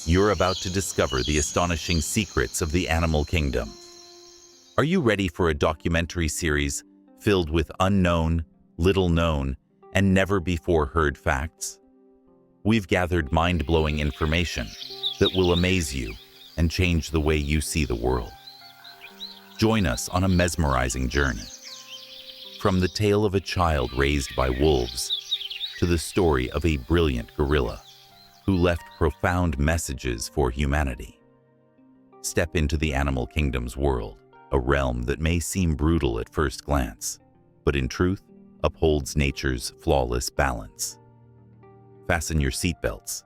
You're about to discover the astonishing secrets of the animal kingdom. Are you ready for a documentary series filled with unknown, little-known, and never-before-heard facts? We've gathered mind-blowing information that will amaze you and change the way you see the world. Join us on a mesmerizing journey. From the tale of a child raised by wolves to the story of a brilliant gorilla who left profound messages for humanity. Step into the animal kingdom's world, a realm that may seem brutal at first glance, but in truth upholds nature's flawless balance. Fasten your seatbelts,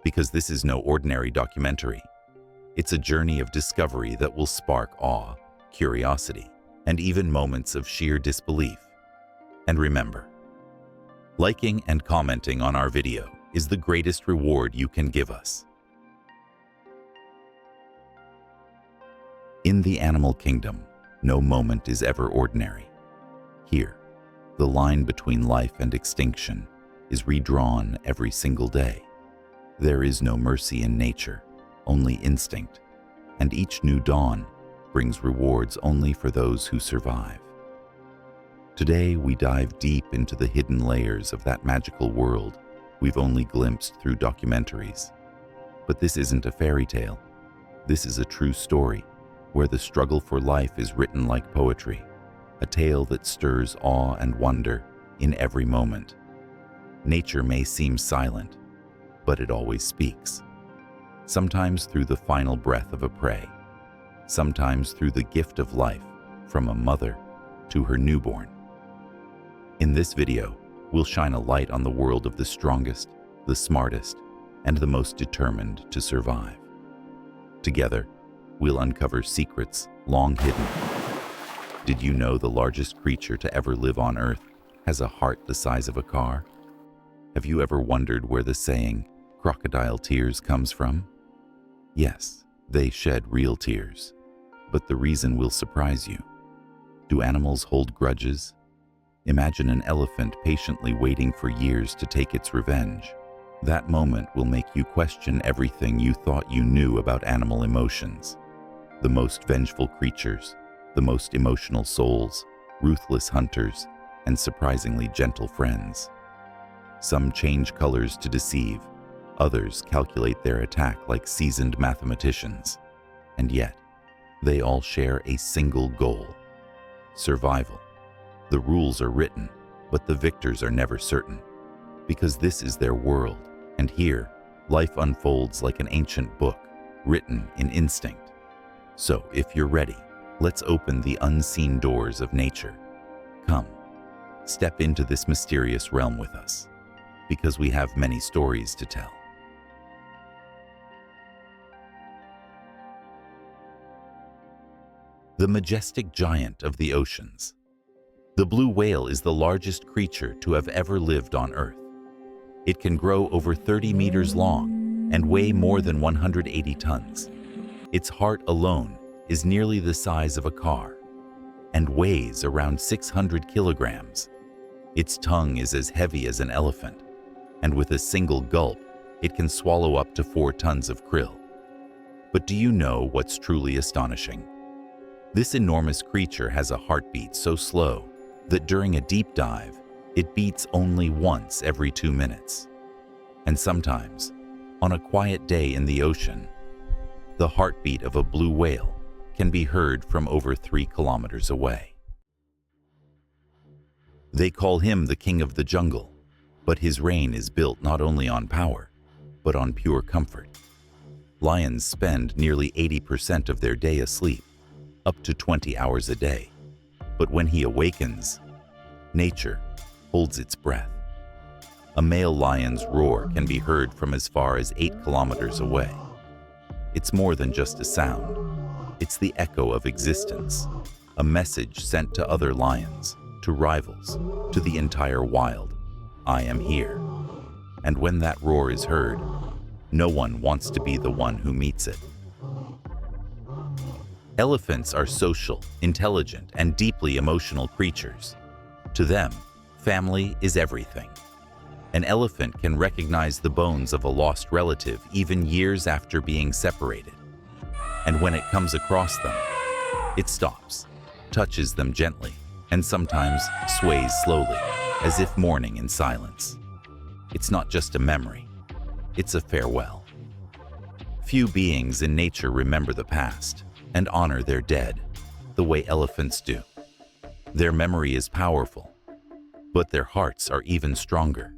because this is no ordinary documentary. It's a journey of discovery that will spark awe, curiosity, and even moments of sheer disbelief. And remember, liking and commenting on our video is the greatest reward you can give us. In the animal kingdom, no moment is ever ordinary. Here, the line between life and extinction is redrawn every single day. There is no mercy in nature, only instinct, and each new dawn brings rewards only for those who survive. Today, we dive deep into the hidden layers of that magical world we've only glimpsed through documentaries. But this isn't a fairy tale. This is a true story, where the struggle for life is written like poetry, a tale that stirs awe and wonder in every moment. Nature may seem silent, but it always speaks. Sometimes through the final breath of a prey, sometimes through the gift of life from a mother to her newborn. In this video, we'll shine a light on the world of the strongest, the smartest, and the most determined to survive. Together, we'll uncover secrets long hidden. Did you know the largest creature to ever live on Earth has a heart the size of a car? Have you ever wondered where the saying, "crocodile tears," comes from? Yes, they shed real tears, but the reason will surprise you. Do animals hold grudges? Imagine an elephant patiently waiting for years to take its revenge. That moment will make you question everything you thought you knew about animal emotions. The most vengeful creatures, the most emotional souls, ruthless hunters, and surprisingly gentle friends. Some change colors to deceive, others calculate their attack like seasoned mathematicians. And yet, they all share a single goal: survival. The rules are written, but the victors are never certain, because this is their world, and here, life unfolds like an ancient book, written in instinct. So, if you're ready, let's open the unseen doors of nature. Come, step into this mysterious realm with us, because we have many stories to tell. The majestic giant of the oceans. The blue whale is the largest creature to have ever lived on Earth. It can grow over 30 meters long and weigh more than 180 tons. Its heart alone is nearly the size of a car and weighs around 600 kilograms. Its tongue is as heavy as an elephant, and with a single gulp, it can swallow up to 4 tons of krill. But do you know what's truly astonishing? This enormous creature has a heartbeat so slow that during a deep dive, it beats only once every 2 minutes. And sometimes, on a quiet day in the ocean, the heartbeat of a blue whale can be heard from over 3 kilometers away. They call him the king of the jungle, but his reign is built not only on power, but on pure comfort. Lions spend nearly 80% of their day asleep, up to 20 hours a day. But when he awakens, nature holds its breath. A male lion's roar can be heard from as far as 8 kilometers away. It's more than just a sound. It's the echo of existence, a message sent to other lions, to rivals, to the entire wild. I am here. And when that roar is heard, no one wants to be the one who meets it. Elephants are social, intelligent, and deeply emotional creatures. To them, family is everything. An elephant can recognize the bones of a lost relative even years after being separated. And when it comes across them, it stops, touches them gently, and sometimes sways slowly, as if mourning in silence. It's not just a memory, it's a farewell. Few beings in nature remember the past and honor their dead the way elephants do. Their memory is powerful, but their hearts are even stronger.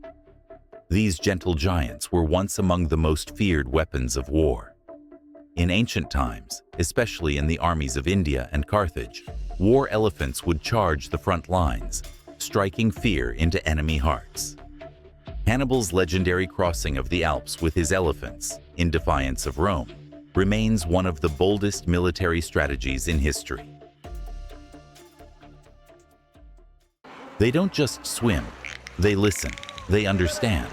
These gentle giants were once among the most feared weapons of war. In ancient times, especially in the armies of India and Carthage, war elephants would charge the front lines, striking fear into enemy hearts. Hannibal's legendary crossing of the Alps with his elephants, in defiance of Rome, remains one of the boldest military strategies in history. They don't just swim, they listen, they understand,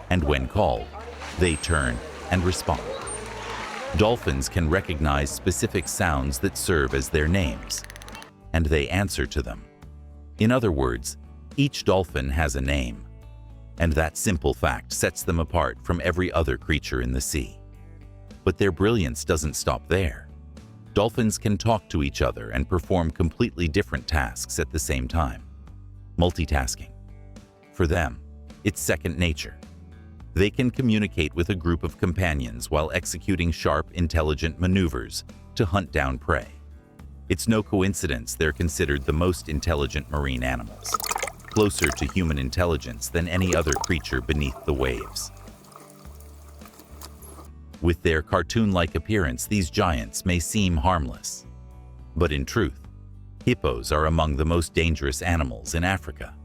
and when called, they turn and respond. Dolphins can recognize specific sounds that serve as their names, and they answer to them. In other words, each dolphin has a name, and that simple fact sets them apart from every other creature in the sea. But their brilliance doesn't stop there. Dolphins can talk to each other and perform completely different tasks at the same time. Multitasking. For them, it's second nature. They can communicate with a group of companions while executing sharp, intelligent maneuvers to hunt down prey. It's no coincidence they're considered the most intelligent marine animals, closer to human intelligence than any other creature beneath the waves. With their cartoon-like appearance, these giants may seem harmless. But in truth, hippos are among the most dangerous animals in Africa.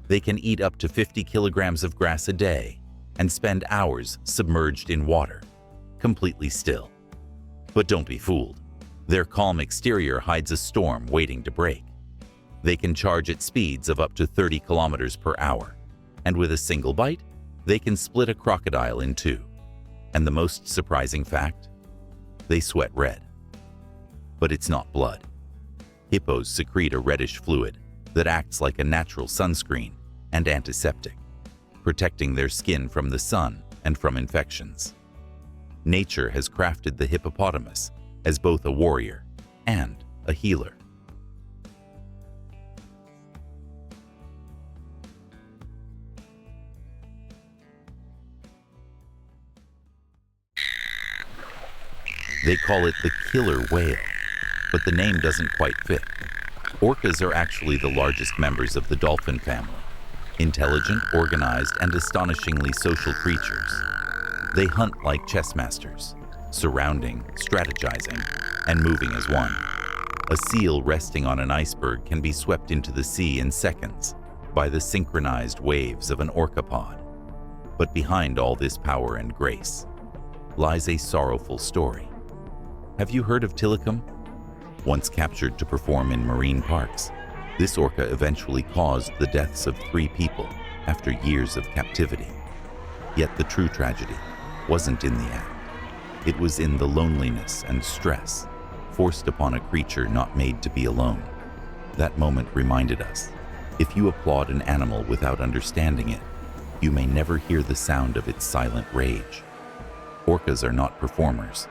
They can eat up to 50 kilograms of grass a day and spend hours submerged in water, completely still. But don't be fooled. Their calm exterior hides a storm waiting to break. They can charge at speeds of up to 30 kilometers per hour, and with a single bite, they can split a crocodile in two. And the most surprising fact? They sweat red. But it's not blood. Hippos secrete a reddish fluid that acts like a natural sunscreen and antiseptic, protecting their skin from the sun and from infections. Nature has crafted the hippopotamus as both a warrior and a healer. They call it the killer whale, but the name doesn't quite fit. Orcas are actually the largest members of the dolphin family. Intelligent, organized, and astonishingly social creatures. They hunt like chess masters, surrounding, strategizing, and moving as one. A seal resting on an iceberg can be swept into the sea in seconds by the synchronized waves of an orca pod. But behind all this power and grace lies a sorrowful story. Have you heard of Tilikum? Once captured to perform in marine parks, this orca eventually caused the deaths of 3 people after years of captivity. Yet the true tragedy wasn't in the act. It was in the loneliness and stress forced upon a creature not made to be alone. That moment reminded us, if you applaud an animal without understanding it, you may never hear the sound of its silent rage. Orcas are not performers.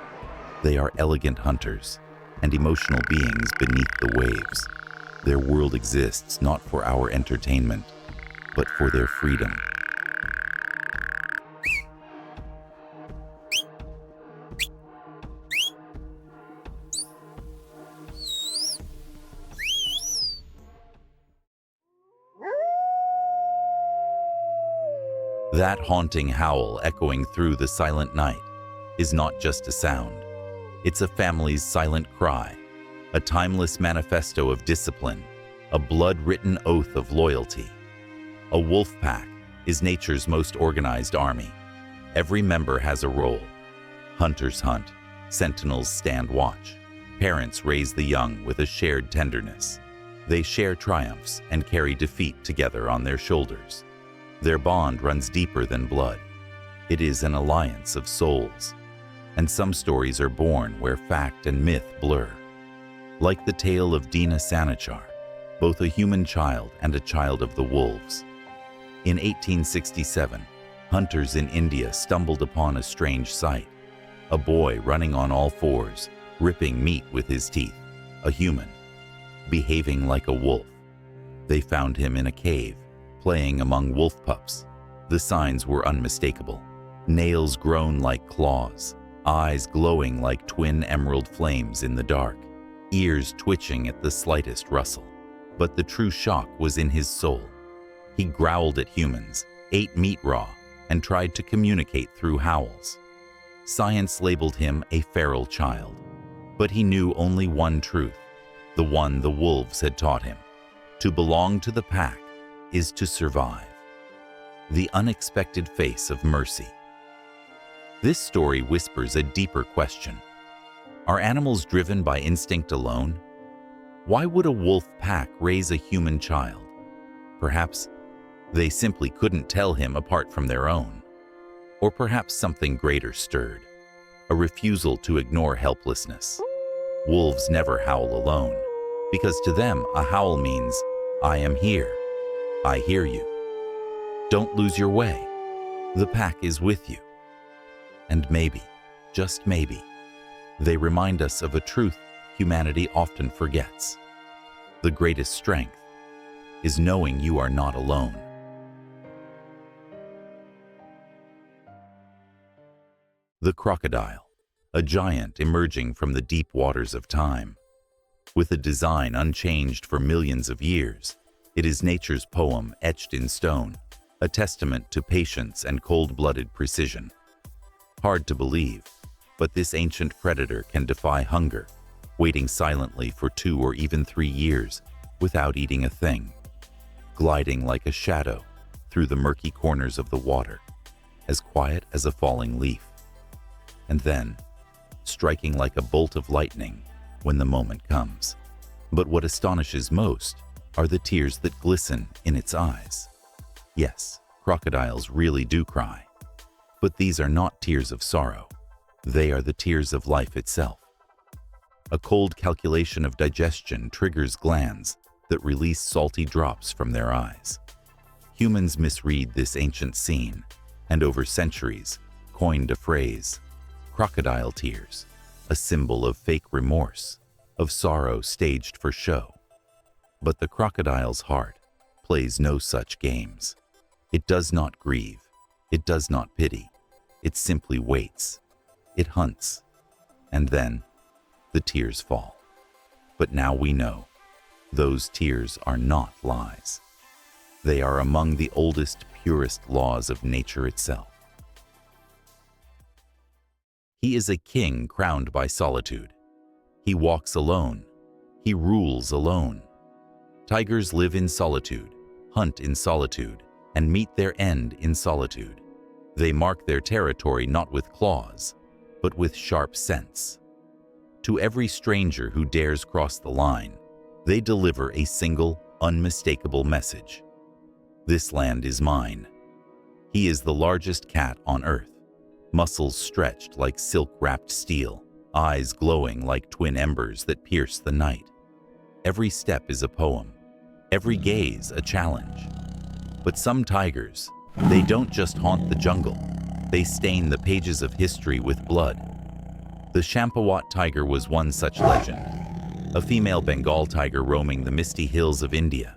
They are elegant hunters and emotional beings beneath the waves. Their world exists not for our entertainment, but for their freedom. That haunting howl echoing through the silent night is not just a sound. It's a family's silent cry, a timeless manifesto of discipline, a blood-written oath of loyalty. A wolf pack is nature's most organized army. Every member has a role. Hunters hunt, sentinels stand watch. Parents raise the young with a shared tenderness. They share triumphs and carry defeat together on their shoulders. Their bond runs deeper than blood. It is an alliance of souls. And some stories are born where fact and myth blur. Like the tale of Dina Sanichar, both a human child and a child of the wolves. In 1867, hunters in India stumbled upon a strange sight. A boy running on all fours, ripping meat with his teeth, a human, behaving like a wolf. They found him in a cave, playing among wolf pups. The signs were unmistakable. Nails grown like claws, eyes glowing like twin emerald flames in the dark, ears twitching at the slightest rustle. But the true shock was in his soul. He growled at humans, ate meat raw, and tried to communicate through howls. Science labeled him a feral child, but he knew only one truth, the one the wolves had taught him. To belong to the pack is to survive. The unexpected face of mercy. This story whispers a deeper question. Are animals driven by instinct alone? Why would a wolf pack raise a human child? Perhaps they simply couldn't tell him apart from their own. Or perhaps something greater stirred, a refusal to ignore helplessness. Wolves never howl alone, because to them a howl means, I am here, I hear you. Don't lose your way, the pack is with you. And maybe, just maybe, they remind us of a truth humanity often forgets. The greatest strength is knowing you are not alone. The crocodile, a giant emerging from the deep waters of time. With a design unchanged for millions of years, it is nature's poem etched in stone, a testament to patience and cold-blooded precision. Hard to believe, but this ancient predator can defy hunger, waiting silently for 2 or even 3 years without eating a thing, gliding like a shadow through the murky corners of the water, as quiet as a falling leaf. And then, striking like a bolt of lightning when the moment comes. But what astonishes most are the tears that glisten in its eyes. Yes, crocodiles really do cry. But these are not tears of sorrow. They are the tears of life itself. A cold calculation of digestion triggers glands that release salty drops from their eyes. Humans misread this ancient scene, and over centuries coined a phrase, crocodile tears, a symbol of fake remorse, of sorrow staged for show. But the crocodile's heart plays no such games. It does not grieve, it does not pity, it simply waits, it hunts, and then the tears fall. But now we know, those tears are not lies. They are among the oldest, purest laws of nature itself. He is a king crowned by solitude. He walks alone. He rules alone. Tigers live in solitude, hunt in solitude, and meet their end in solitude. They mark their territory not with claws, but with sharp scents. To every stranger who dares cross the line, they deliver a single, unmistakable message. This land is mine. He is the largest cat on earth. Muscles stretched like silk-wrapped steel, eyes glowing like twin embers that pierce the night. Every step is a poem, every gaze a challenge. But some tigers, they don't just haunt the jungle, they stain the pages of history with blood. The Champawat tiger was one such legend, a female Bengal tiger roaming the misty hills of India.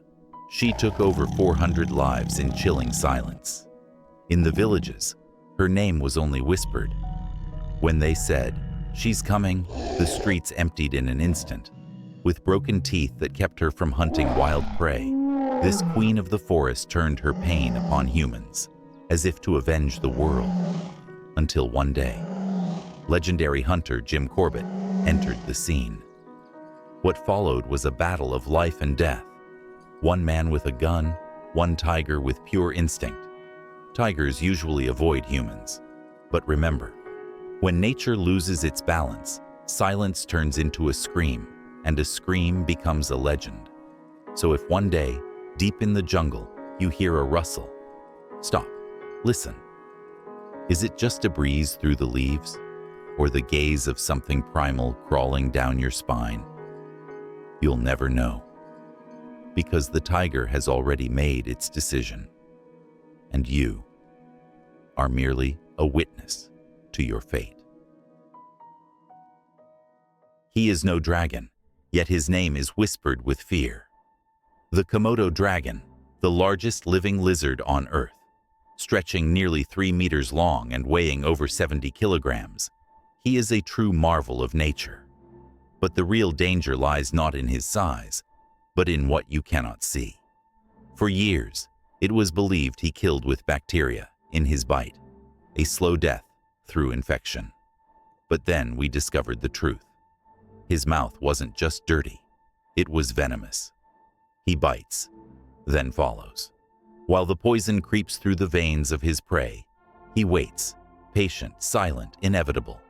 She took over 400 lives in chilling silence. In the villages, her name was only whispered. When they said, "She's coming," the streets emptied in an instant. With broken teeth that kept her from hunting wild prey, this queen of the forest turned her pain upon humans, as if to avenge the world. Until one day, legendary hunter Jim Corbett entered the scene. What followed was a battle of life and death. One man with a gun, one tiger with pure instinct. Tigers usually avoid humans. But remember, when nature loses its balance, silence turns into a scream, and a scream becomes a legend. So if one day, deep in the jungle, you hear a rustle, stop, listen. Is it just a breeze through the leaves, or the gaze of something primal crawling down your spine? You'll never know, because the tiger has already made its decision. and you are merely a witness to your fate. He is no dragon, yet his name is whispered with fear. The Komodo dragon, the largest living lizard on Earth, stretching nearly 3 meters long and weighing over 70 kilograms, he is a true marvel of nature. But the real danger lies not in his size, but in what you cannot see. For years, it was believed he killed with bacteria in his bite, a slow death through infection. But then we discovered the truth. His mouth wasn't just dirty, it was venomous. He bites, then follows. While the poison creeps through the veins of his prey, he waits, patient, silent, inevitable.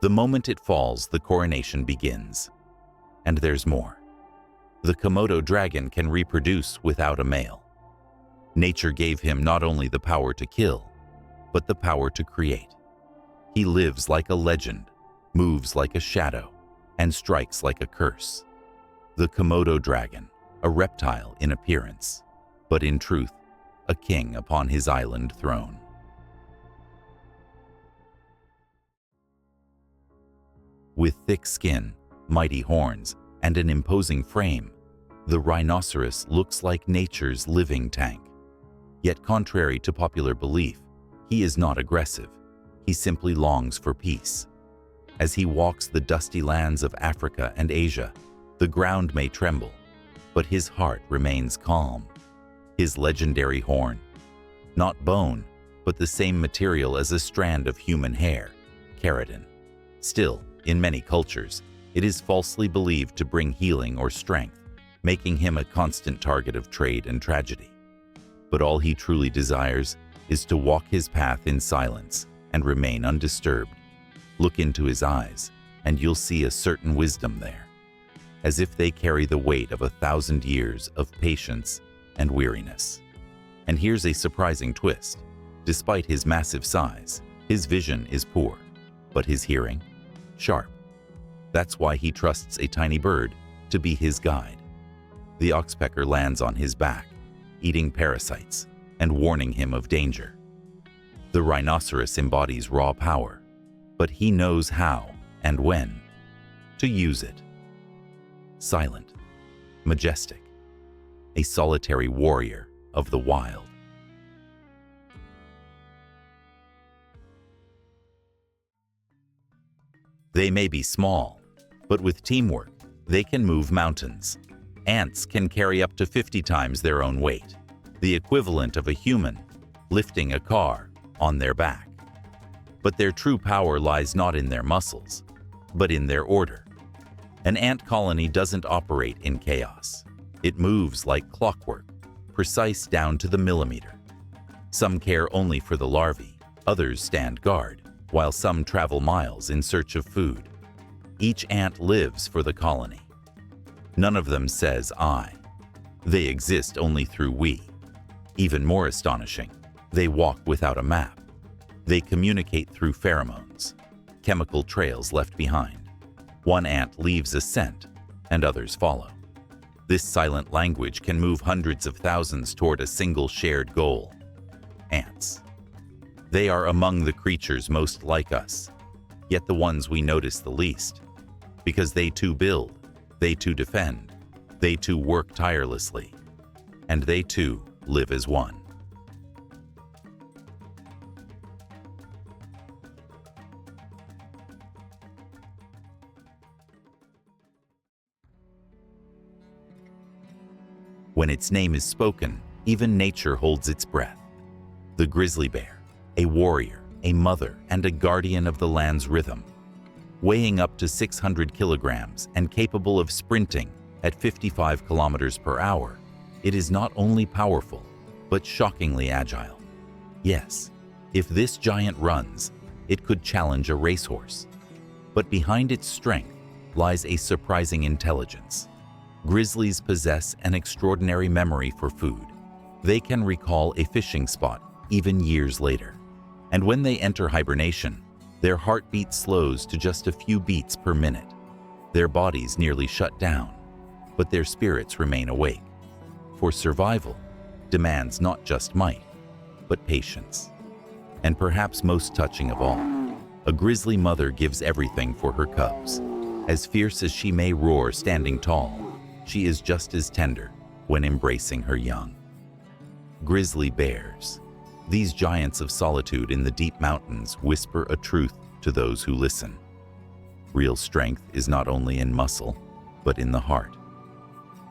The moment it falls, the coronation begins. And there's more. The Komodo dragon can reproduce without a male. Nature gave him not only the power to kill, but the power to create. He lives like a legend, moves like a shadow, and strikes like a curse. The Komodo dragon, a reptile in appearance, but in truth, a king upon his island throne. With thick skin, mighty horns, and an imposing frame, the rhinoceros looks like nature's living tank. Yet contrary to popular belief, he is not aggressive. He simply longs for peace. As he walks the dusty lands of Africa and Asia, the ground may tremble, but his heart remains calm. His legendary horn, not bone, but the same material as a strand of human hair, keratin. Still, in many cultures, it is falsely believed to bring healing or strength, making him a constant target of trade and tragedy. But all he truly desires is to walk his path in silence and remain undisturbed. Look into his eyes, and you'll see a certain wisdom there, as if they carry the weight of 1,000 years of patience and weariness. And here's a surprising twist. Despite his massive size, his vision is poor, but his hearing, sharp. That's why he trusts a tiny bird to be his guide. The oxpecker lands on his back, eating parasites and warning him of danger. The rhinoceros embodies raw power, but he knows how and when to use it. Silent, majestic, a solitary warrior of the wild. They may be small, but with teamwork, they can move mountains. Ants can carry up to 50 times their own weight, the equivalent of a human lifting a car on their back. But their true power lies not in their muscles, but in their order. An ant colony doesn't operate in chaos. It moves like clockwork, precise down to the millimeter. Some care only for the larvae, others stand guard, while some travel miles in search of food. Each ant lives for the colony. None of them says I. They exist only through we. Even more astonishing, they walk without a map. They communicate through pheromones, chemical trails left behind. One ant leaves a scent, and others follow. This silent language can move hundreds of thousands toward a single shared goal. Ants. They are among the creatures most like us, yet the ones we notice the least, because they too build, they too defend, they too work tirelessly, and they too live as one. When its name is spoken, even nature holds its breath. The grizzly bear, a warrior, a mother, and a guardian of the land's rhythm. Weighing up to 600 kilograms and capable of sprinting at 55 kilometers per hour, it is not only powerful, but shockingly agile. Yes, if this giant runs, it could challenge a racehorse. But behind its strength lies a surprising intelligence. Grizzlies possess an extraordinary memory for food. They can recall a fishing spot even years later. And when they enter hibernation, their heartbeat slows to just a few beats per minute. Their bodies nearly shut down, but their spirits remain awake. For survival demands not just might, but patience. And perhaps most touching of all, a grizzly mother gives everything for her cubs. As fierce as she may roar standing tall, she is just as tender when embracing her young. Grizzly bears. These giants of solitude in the deep mountains whisper a truth to those who listen. Real strength is not only in muscle, but in the heart.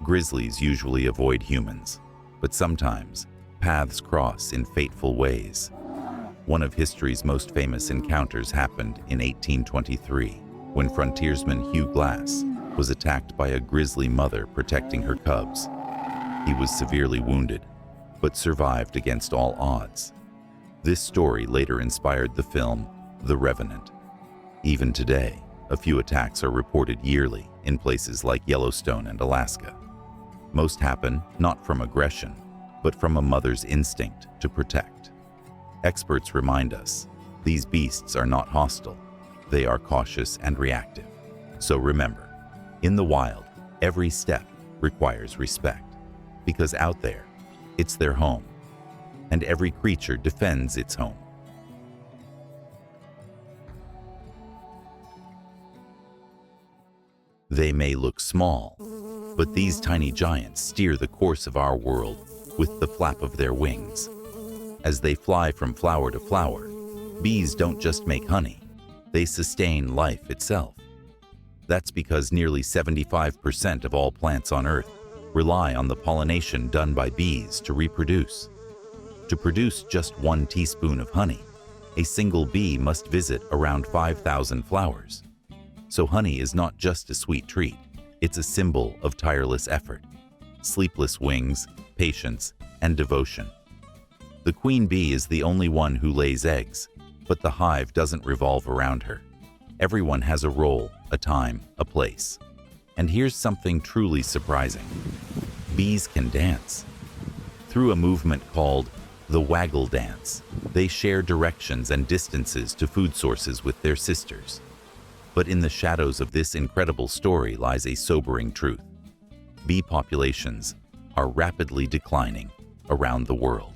Grizzlies usually avoid humans, but sometimes paths cross in fateful ways. One of history's most famous encounters happened in 1823, when frontiersman Hugh Glass was attacked by a grizzly mother protecting her cubs. He was severely wounded, but survived against all odds. This story later inspired the film The Revenant. Even today, a few attacks are reported yearly in places like Yellowstone and Alaska. Most happen not from aggression, but from a mother's instinct to protect. Experts remind us, these beasts are not hostile. They are cautious and reactive. So remember, in the wild, every step requires respect, because out there, it's their home, and every creature defends its home. They may look small, but these tiny giants steer the course of our world with the flap of their wings. As they fly from flower to flower, bees don't just make honey, they sustain life itself. That's because nearly 75% of all plants on Earth rely on the pollination done by bees to reproduce. To produce just 1 teaspoon of honey, a single bee must visit around 5,000 flowers. So honey is not just a sweet treat, it's a symbol of tireless effort, sleepless wings, patience, and devotion. The queen bee is the only one who lays eggs, but the hive doesn't revolve around her. Everyone has a role, a time, a place. And here's something truly surprising. Bees can dance. Through a movement called the waggle dance, they share directions and distances to food sources with their sisters. But in the shadows of this incredible story lies a sobering truth. Bee populations are rapidly declining around the world.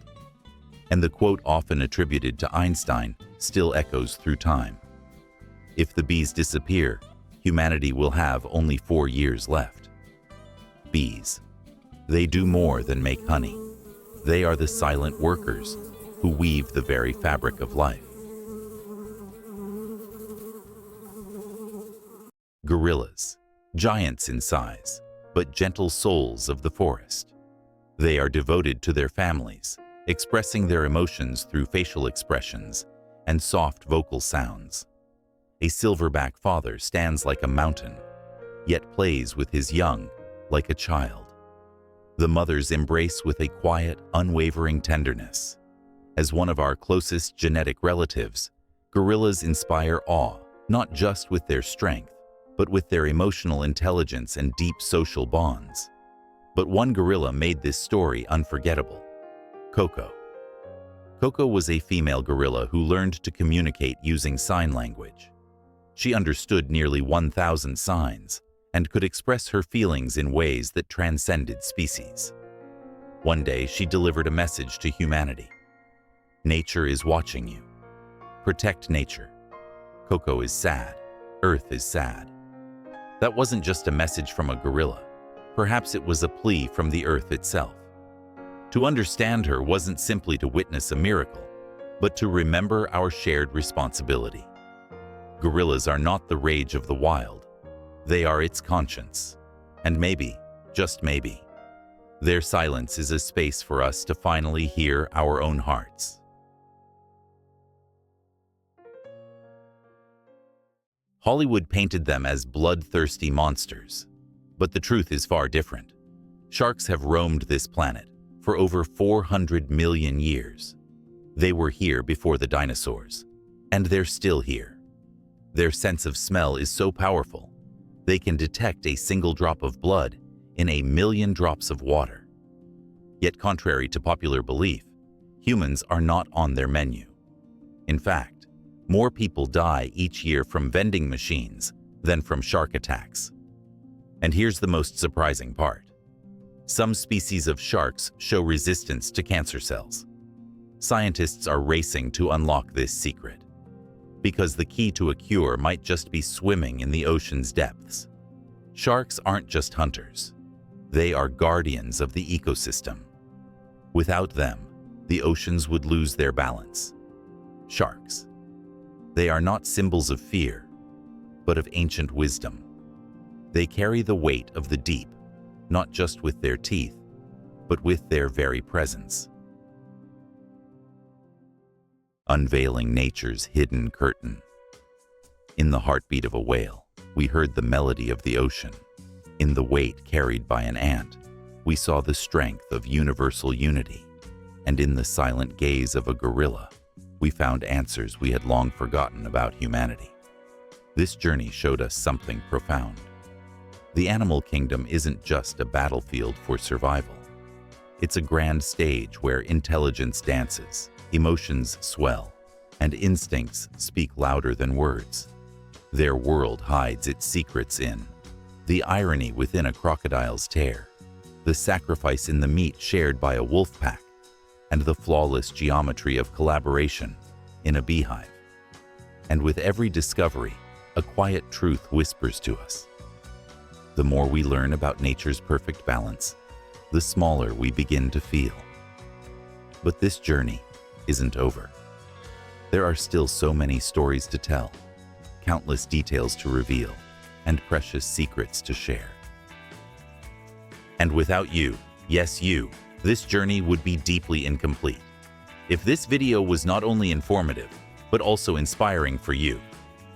And the quote often attributed to Einstein still echoes through time. If the bees disappear, humanity will have only 4 years left. Bees. They do more than make honey. They are the silent workers who weave the very fabric of life. Gorillas. Giants in size, but gentle souls of the forest. They are devoted to their families, expressing their emotions through facial expressions and soft vocal sounds. A silverback father stands like a mountain, yet plays with his young like a child. The mothers embrace with a quiet, unwavering tenderness. As one of our closest genetic relatives, gorillas inspire awe, not just with their strength, but with their emotional intelligence and deep social bonds. But one gorilla made this story unforgettable. Coco. Coco was a female gorilla who learned to communicate using sign language. She understood nearly 1,000 signs and could express her feelings in ways that transcended species. One day, she delivered a message to humanity. Nature is watching you. Protect nature. Coco is sad. Earth is sad. That wasn't just a message from a gorilla. Perhaps it was a plea from the earth itself. To understand her wasn't simply to witness a miracle, but to remember our shared responsibility. Gorillas are not the rage of the wild. They are its conscience. And maybe, just maybe, their silence is a space for us to finally hear our own hearts. Hollywood painted them as bloodthirsty monsters, but the truth is far different. Sharks have roamed this planet for over 400 million years. They were here before the dinosaurs, and they're still here. Their sense of smell is so powerful, they can detect a single drop of blood in a million drops of water. Yet contrary to popular belief, humans are not on their menu. In fact, more people die each year from vending machines than from shark attacks. And here's the most surprising part. Some species of sharks show resistance to cancer cells. Scientists are racing to unlock this secret, because the key to a cure might just be swimming in the ocean's depths. Sharks aren't just hunters. They are guardians of the ecosystem. Without them, the oceans would lose their balance. Sharks. They are not symbols of fear, but of ancient wisdom. They carry the weight of the deep, not just with their teeth, but with their very presence. Unveiling nature's hidden curtain. In the heartbeat of a whale, we heard the melody of the ocean. In the weight carried by an ant, we saw the strength of universal unity. And in the silent gaze of a gorilla, we found answers we had long forgotten about humanity. This journey showed us something profound. The animal kingdom isn't just a battlefield for survival. It's a grand stage where intelligence dances, emotions swell, and instincts speak louder than words. Their world hides its secrets in the irony within a crocodile's tear, the sacrifice in the meat shared by a wolf pack, and the flawless geometry of collaboration in a beehive. And with every discovery, a quiet truth whispers to us. The more we learn about nature's perfect balance, the smaller we begin to feel. But this journey isn't over. There are still so many stories to tell, countless details to reveal, and precious secrets to share. And without you, yes you, this journey would be deeply incomplete. If this video was not only informative, but also inspiring for you,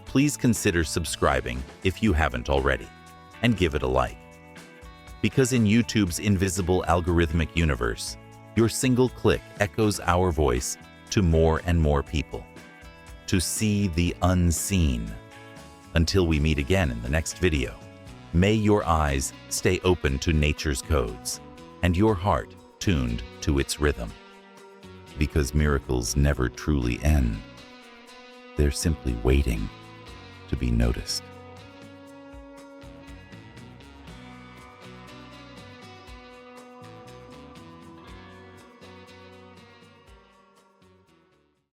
please consider subscribing if you haven't already, and give it a like. Because in YouTube's invisible algorithmic universe, your single click echoes our voice to more and more people, to see the unseen. Until we meet again in the next video, may your eyes stay open to nature's codes, and your heart tuned to its rhythm. Because miracles never truly end. They're simply waiting to be noticed.